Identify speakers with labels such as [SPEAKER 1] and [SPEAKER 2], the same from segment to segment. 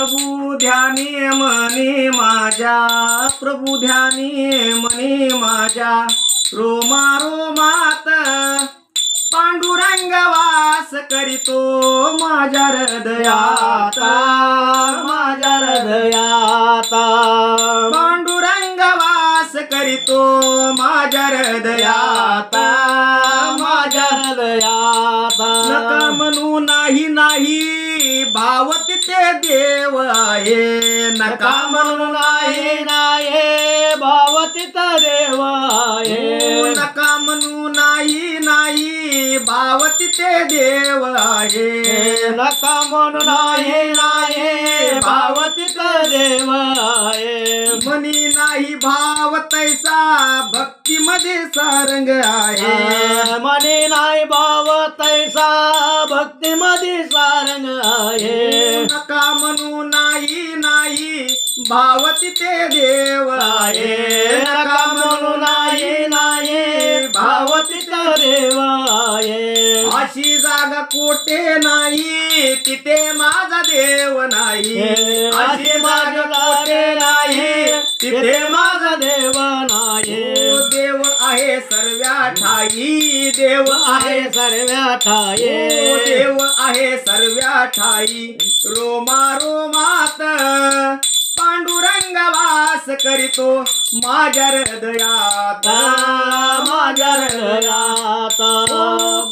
[SPEAKER 1] प्रभू ध्यानी मनी माझ्या, प्रभू ध्यानी मनी माझ्या, रोमा रोमात पांडुरंग वास करीतो माझ्या हृदयात, माझ्या हृदयात पांडुरंग वास करीतो माझ्या हृदयात, माझ्या हृदयात नका म्हणू नाही नाही भाव तिथे देव आहे, नका म्हणू नाही नाही भाव तिथे देव आहे, नका म्हणू नाही नाही भाव तिथे देव आहे, नका म्हणू नाही नाही भाव तिथे देव आहे, मनी नाही भाव तैसा भक्ती मध्ये सारंग आहे, मनी नाही भाव तैसा भक्ती मध्ये सारंग आहे, नका म्हणू नाही नाही भाव तिथे देव आहे, नका म्हणू नाही नाही भाव तिथे देव आहे, अशी जागा कोठे नाही तिथे माझा देव नाही, अशी जागा कोठे नाही तिथे माझा देव नाही, देव आहे सर्व्या ठाई, देव आहे सर्व्या ठाई, देव आहे सर्व्या ठाई, रोमा रोमात पांडुरंग वास करीतो माझ्या हृदयात, माझ्या हृदयात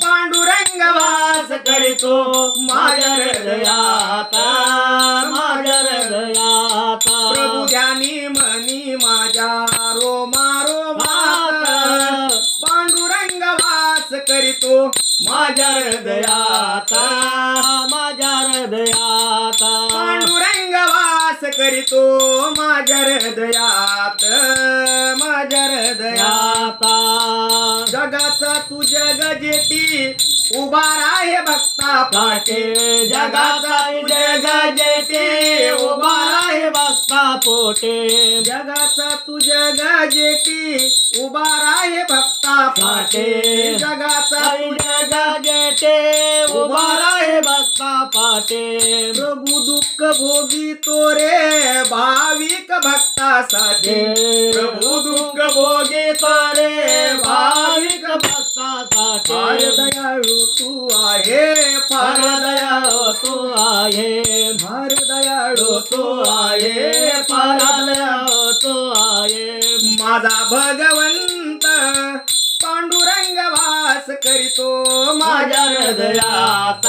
[SPEAKER 1] पांडुरंग वास करीतो माझ्या हृदयात, माझ्या हृदयात प्रभू ध्यानी मनी माझ्या, रोमा रोमात पांडुरंग वास करीतो माझ्या हृदयात, माझ्या हृदयात पांडुरंग वास करीतो माझ्या हृदयात, माझ्या हृदयात जगाचा तू जग जेती उभा राहे भक्ता पाटे, जगाचा तू जग जेती उभा राहे भक्ता पोटे, जगाचा तू जग जेती उभा राहे भक्ता पाटे, जगाचा तू जग जेते उभा राहे भक्ता पाटे, प्रभू दुःख भोगी तोरे भाविक भक्तासाठी, प्रभू दुःख भोगी तोरे भाविक भक्तासाठी, फार दयाळू तू आहे, फार दयाळू तू आहे, फार दयाळू तू आहे, फार दयाळू तू आहे, माझा भगवंत पांडुरंग वास करीतो माझ्या हृदयात.